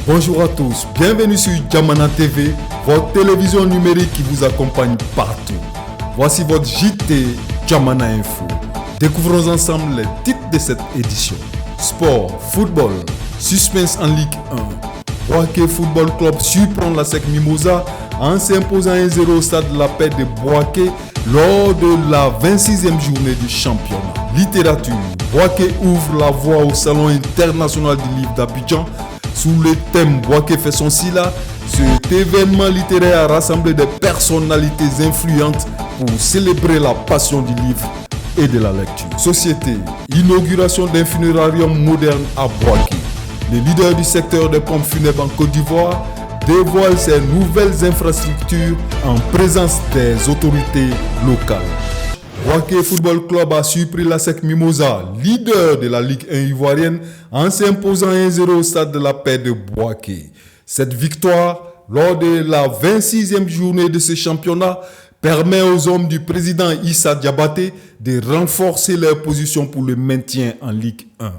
Bonjour à tous, bienvenue sur Djamana TV, votre télévision numérique qui vous accompagne partout. Voici votre JT Djamana Info. Découvrons ensemble les titres de cette édition. Sport, football, suspense en Ligue 1. Boaké Football Club surprend la SEC Mimosa en s'imposant 1-0 au stade de la Paix de Boaké lors de la 26e journée du championnat. Littérature, Boaké ouvre la voie au Salon international du livre d'Abidjan. Sous le thème Boaké fait son Sila, cet événement littéraire a rassemblé des personnalités influentes pour célébrer la passion du livre et de la lecture. Société, inauguration d'un funérarium moderne à Boaké. Le leader du secteur des pompes funèbres en Côte d'Ivoire dévoile ses nouvelles infrastructures en présence des autorités locales. Boaké Football Club a surpris la SEC Mimosa, leader de la Ligue 1 ivoirienne, en s'imposant 1-0 au stade de la Paix de Boaké. Cette victoire, lors de la 26e journée de ce championnat, permet aux hommes du président Issa Diabaté de renforcer leur position pour le maintien en Ligue 1.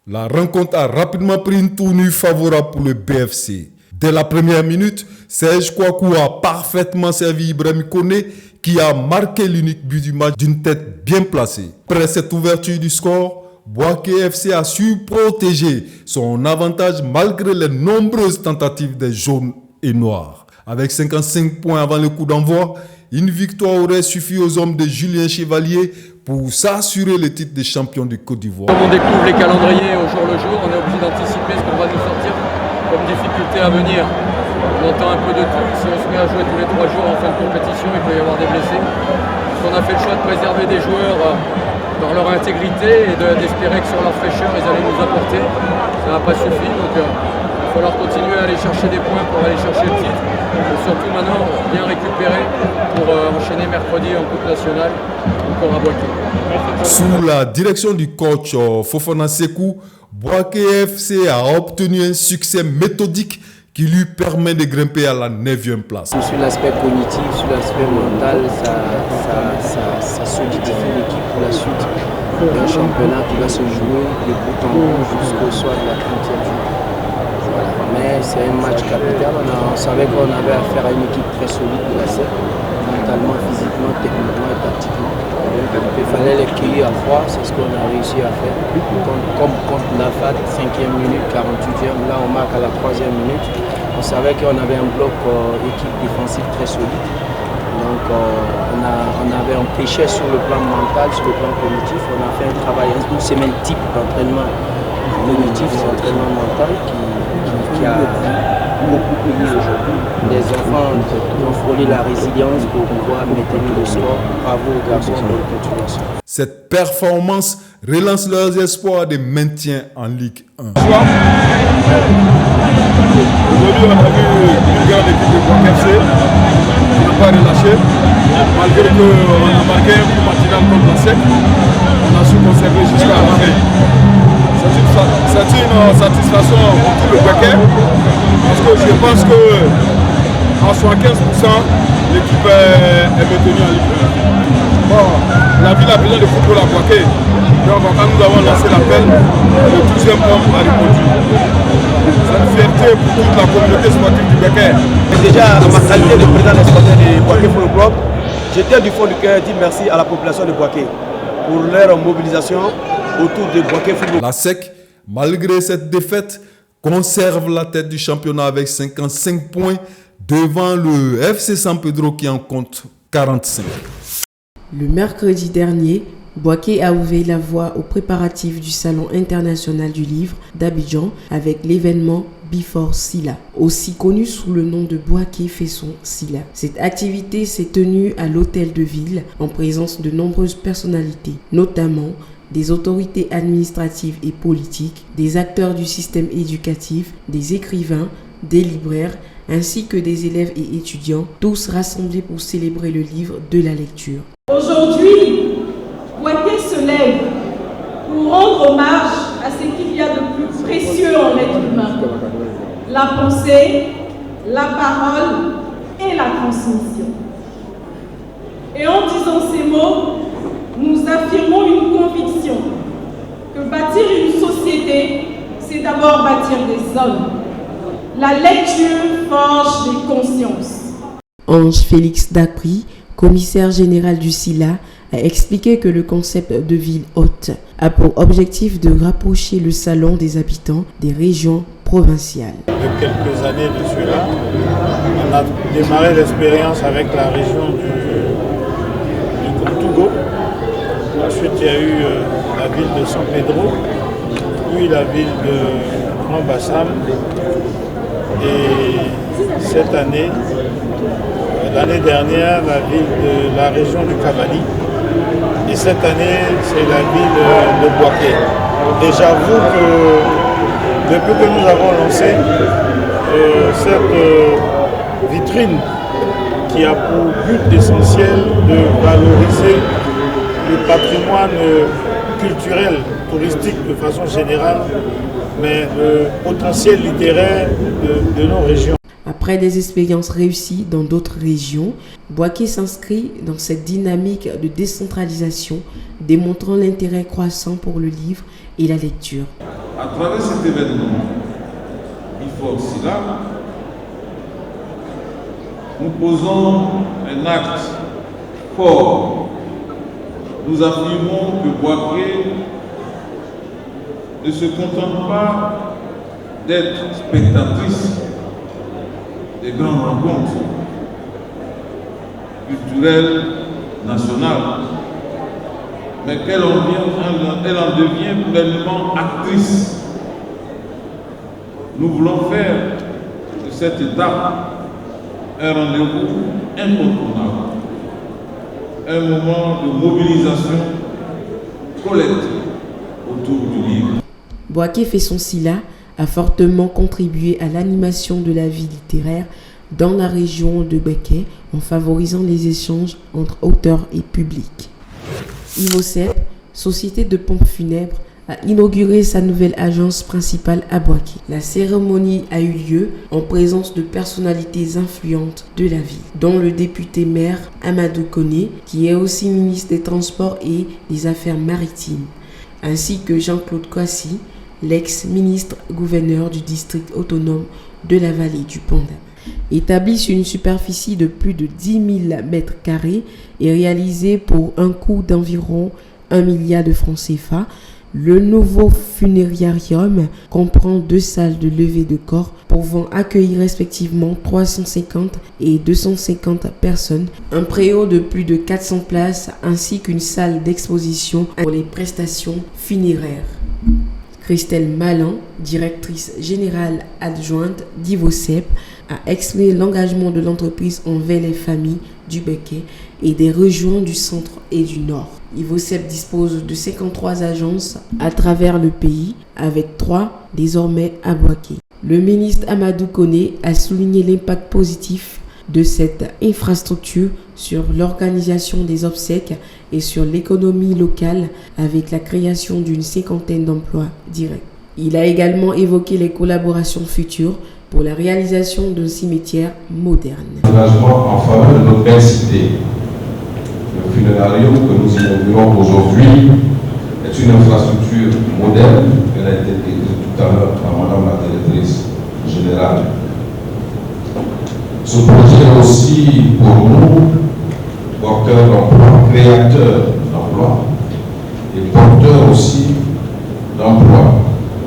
La rencontre a rapidement pris une tournure favorable pour le BFC. Dès la première minute, Serge Kouakou a parfaitement servi Ibrahim Koné qui a marqué l'unique but du match d'une tête bien placée. Après cette ouverture du score, Boaké FC a su protéger son avantage malgré les nombreuses tentatives des jaunes et noirs. Avec 55 points avant le coup d'envoi, une victoire aurait suffi aux hommes de Julien Chevalier pour s'assurer le titre de champion de Côte d'Ivoire. Comme on découvre les calendriers au jour le jour, on est obligé d'anticiper ce qu'on va nous sortir comme difficulté à venir. On entend un peu de tout. Si on se met à jouer tous les 3 jours en fin de compétition, il peut y avoir des blessés. Donc on a fait le choix de préserver des joueurs dans leur intégrité et d'espérer que sur leur fraîcheur, ils allaient nous apporter. Ça n'a pas suffi, donc il va falloir continuer à aller chercher des points pour aller chercher le titre. Et surtout maintenant, bien récupérer pour enchaîner mercredi en Coupe nationale, encore à Boaké. Sous la direction du coach Fofana Sekou, Boaké FC a obtenu un succès méthodique qui lui permet de grimper à la 9e place. Sur l'aspect cognitif, sur l'aspect mental, ça solidifie l'équipe pour la suite d'un championnat qui va se jouer de bout en bout jusqu'au soir de la 30e journée. Voilà. Mais c'est un match capital. On savait qu'on avait affaire à une équipe très solide de la SEC, mentalement, physiquement, techniquement et tactiquement. Il fallait les cueillir à froid, c'est ce qu'on a réussi à faire. Comme contre la FAT, 5e minute, 48e, là on marque à la 3e minute. On savait qu'on avait un bloc équipe défensive très solide. Donc on avait empêché sur le plan mental, sur le plan cognitif. On a fait un travail, une semaine type d'entraînement cognitif et d'entraînement mental qui a beaucoup payé aujourd'hui. Les enfants ont frôlé la résilience pour pouvoir maintenir le score. Bravo aux garçons pour la continuation. Cette performance relance leurs espoirs de maintien en Ligue 1. Aujourd'hui, on a vu une grande équipe de Boaké FC qui n'a pas relâché. Malgré qu'on a marqué un coup matinal contre la SEC, on a su conserver jusqu'à la fin. C'est une satisfaction pour tout le Boaké parce que je pense qu'en 75%, l'équipe est maintenue en Ligue 1. Bon, la ville a besoin de football à Boaké. Donc quand nous avons lancé l'appel, le 12e homme a répondu. C'est une fierté pour toute la communauté sportive du Boaké. Déjà, à ma qualité de président des sportifs du Boaké Football Club, je tiens du fond du cœur à dire merci à la population de Boaké pour leur mobilisation autour de Boaké Football Club. La SEC, malgré cette défaite, conserve la tête du championnat avec 55 points devant le FC San Pedro qui en compte 45. Le mercredi dernier, Boaké a ouvert la voie aux préparatifs du Salon international du livre d'Abidjan avec l'événement Before Sila, aussi connu sous le nom de Boaké fait son Sila. Cette activité s'est tenue à l'hôtel de ville en présence de nombreuses personnalités, notamment des autorités administratives et politiques, des acteurs du système éducatif, des écrivains, des libraires, ainsi que des élèves et étudiants, tous rassemblés pour célébrer le livre de la lecture. Aujourd'hui, Boaké se lève pour rendre hommage à ce qu'il y a de plus précieux en l'être humain, la pensée, la parole et la transmission. Et en disant ces mots, nous affirmons une conviction que bâtir une société, c'est d'abord bâtir des hommes. La lecture forge les consciences. Ange Félix Dapri, commissaire général du SILA, a expliqué que le concept de ville haute a pour objectif de rapprocher le salon des habitants des régions provinciales. De quelques années de cela, on a démarré l'expérience avec la région du Togo. Ensuite, il y a eu la ville de San Pedro, puis la ville de Grand Bassam. Et cette année, l'année dernière, la ville de la région du Cavali. Et cette année, c'est la ville de Bouaké. Et j'avoue que depuis que nous avons lancé cette vitrine qui a pour but essentiel de valoriser le patrimoine culturel, touristique de façon générale, mais le potentiel littéraire de nos régions. Après des expériences réussies dans d'autres régions, Bouaké s'inscrit dans cette dynamique de décentralisation, démontrant l'intérêt croissant pour le livre et la lecture. À travers cet événement, Before Silla, nous posons un acte fort. Nous affirmons que Bouaké ne se contente pas d'être spectatrice des grandes rencontres culturelles nationales, mais qu'elle en devient pleinement actrice. Nous voulons faire de cette étape un rendez-vous incontournable, un moment de mobilisation collective autour du livre. Bouaké fait son SILA a fortement contribué à l'animation de la vie littéraire dans la région de Béké en favorisant les échanges entre auteurs et public. Ivocep, société de pompes funèbres, a inauguré sa nouvelle agence principale à Bouaké. La cérémonie a eu lieu en présence de personnalités influentes de la ville, dont le député maire Amadou Koné, qui est aussi ministre des Transports et des Affaires maritimes, ainsi que Jean-Claude Kwasi, l'ex-ministre gouverneur du district autonome de la vallée du Pondam. Établi sur une superficie de plus de 10 000 mètres carrés et réalisé pour un coût d'environ 1 milliard de francs CFA, le nouveau funérarium comprend 2 salles de levée de corps pouvant accueillir respectivement 350 et 250 personnes, un préau de plus de 400 places ainsi qu'une salle d'exposition pour les prestations funéraires. Christelle Malin, directrice générale adjointe d'Ivocep, a exprimé l'engagement de l'entreprise envers les familles du Béké et des régions du centre et du nord. Ivocep dispose de 53 agences à travers le pays, avec 3 désormais à Bouaké. Le ministre Amadou Koné a souligné l'impact positif de cette infrastructure sur l'organisation des obsèques et sur l'économie locale avec la création d'une 50aine d'emplois directs. Il a également évoqué les collaborations futures pour la réalisation d'un cimetière moderne. Engagement en faveur de notre belle cité. Le funérarium que nous inaugurons aujourd'hui est une infrastructure moderne. Elle a été décrite tout à l'heure par Madame la directrice générale. Ce projet est aussi pour nous porteur d'emploi, créateur d'emploi et porteur aussi d'emploi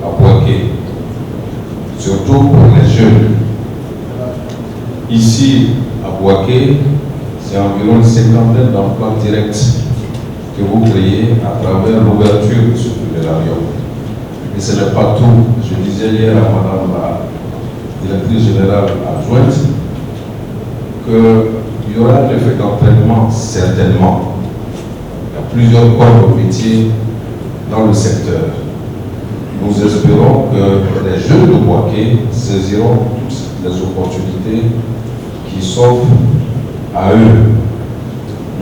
à Bouaké, surtout pour les jeunes. Ici, à Bouaké, c'est environ une 50aine d'emplois directs que vous créez à travers l'ouverture de ce funérarium. Et ce n'est pas tout. Je disais hier à Madame la directrice générale adjointe qu'il y aura un effet d'entraînement certainement. Il y a plusieurs corps de métier dans le secteur. Nous espérons que les jeunes de Bouaké saisiront toutes les opportunités qui s'offrent à eux,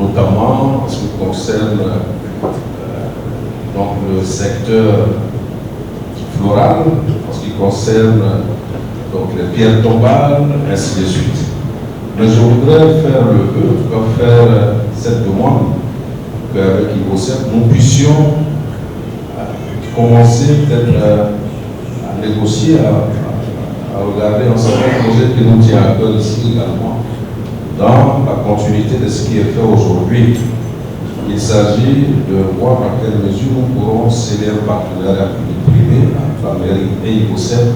notamment en ce qui concerne donc le secteur floral, en ce qui concerne donc les pierres tombales, ainsi de suite. Mais je voudrais faire faire cette demande qu'avec Ivocep, nous puissions commencer peut-être à négocier, à regarder un certain projet qui nous tient à cœur ici également, dans la continuité de ce qui est fait aujourd'hui. Il s'agit de voir à quelle mesure nous pourrons sceller un partenariat public-privé entre la mairie et IVOCEP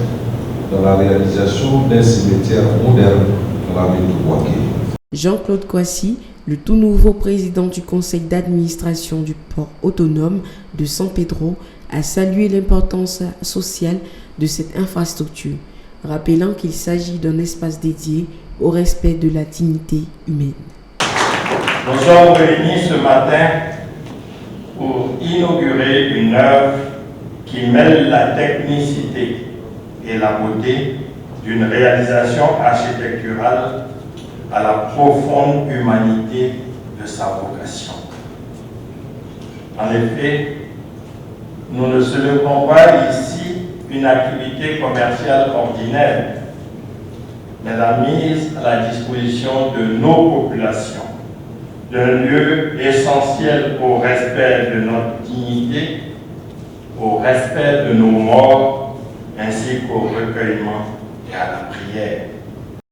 dans la réalisation d'un cimetière moderne dans la ville de Bouaké. Jean-Claude Kouassi, le tout nouveau président du conseil d'administration du port autonome de San Pedro, a salué l'importance sociale de cette infrastructure, rappelant qu'il s'agit d'un espace dédié au respect de la dignité humaine. Nous sommes réunis ce matin pour inaugurer une œuvre qui mêle la technicité et la beauté d'une réalisation architecturale à la profonde humanité de sa vocation. En effet, nous ne célébrons pas ici une activité commerciale ordinaire, mais la mise à la disposition de nos populations d'un lieu essentiel au respect de notre dignité, au respect de nos morts, ainsi qu'au recueillement et à la prière.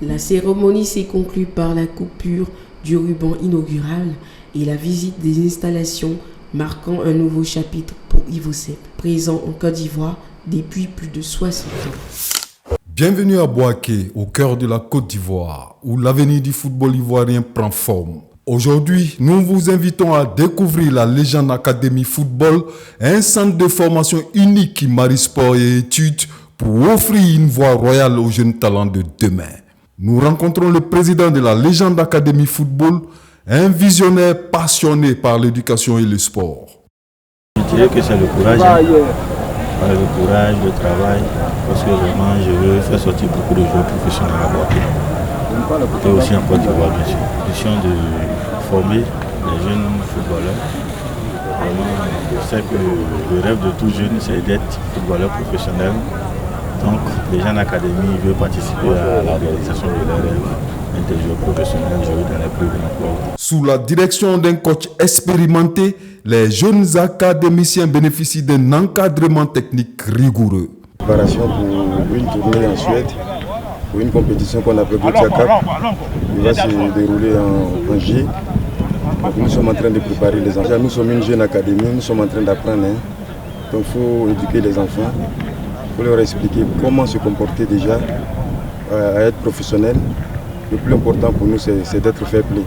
La cérémonie s'est conclue par la coupure du ruban inaugural et la visite des installations marquant un nouveau chapitre pour IVOCEP, présent en Côte d'Ivoire depuis plus de 60 ans. Bienvenue à Bouaké, au cœur de la Côte d'Ivoire, où l'avenir du football ivoirien prend forme. Aujourd'hui, nous vous invitons à découvrir la Légende Academy Football, un centre de formation unique qui marie sport et études pour offrir une voie royale aux jeunes talents de demain. Nous rencontrons le président de la Légende Academy Football, un visionnaire passionné par l'éducation et le sport. Je dirais que c'est le courage, le courage, le travail, parce que vraiment je veux faire sortir beaucoup de joueurs professionnels à Bouaké. Et aussi en Côte d'Ivoire, bien sûr. Mission de former les jeunes footballeurs. Vraiment, je sais que le rêve de tout jeune, c'est d'être footballeur professionnel. Donc, les jeunes académies veulent participer à la réalisation de leurs rêves. Être des joueurs professionnels, jouer dans les plus grands clubs. Sous la direction d'un coach expérimenté, les jeunes académiciens bénéficient d'un encadrement technique rigoureux. Préparation pour une tournée en Suède, pour une compétition qu'on appelle Gotia Cup, qui va se dérouler en juillet. Nous sommes en train de préparer les enfants. Nous sommes une jeune académie, nous sommes en train d'apprendre. Donc il faut éduquer les enfants, il faut leur expliquer comment se comporter déjà, à être professionnel. Le plus important pour nous, c'est d'être fair play.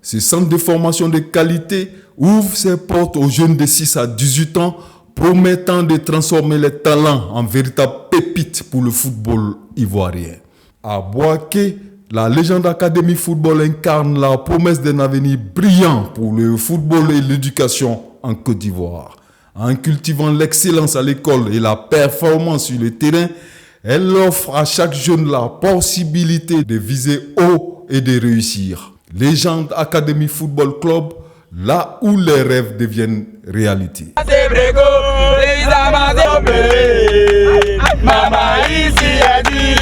Ce centre de formation de qualité ouvre ses portes aux jeunes de 6 à 18 ans, promettant de transformer les talents en véritables pépites pour le football ivoirien. À Bouaké, la Légende Academy Football incarne la promesse d'un avenir brillant pour le football et l'éducation en Côte d'Ivoire. En cultivant l'excellence à l'école et la performance sur le terrain, elle offre à chaque jeune la possibilité de viser haut et de réussir. Légende Academy Football Club, là où les rêves deviennent réalité. Maman ici a dit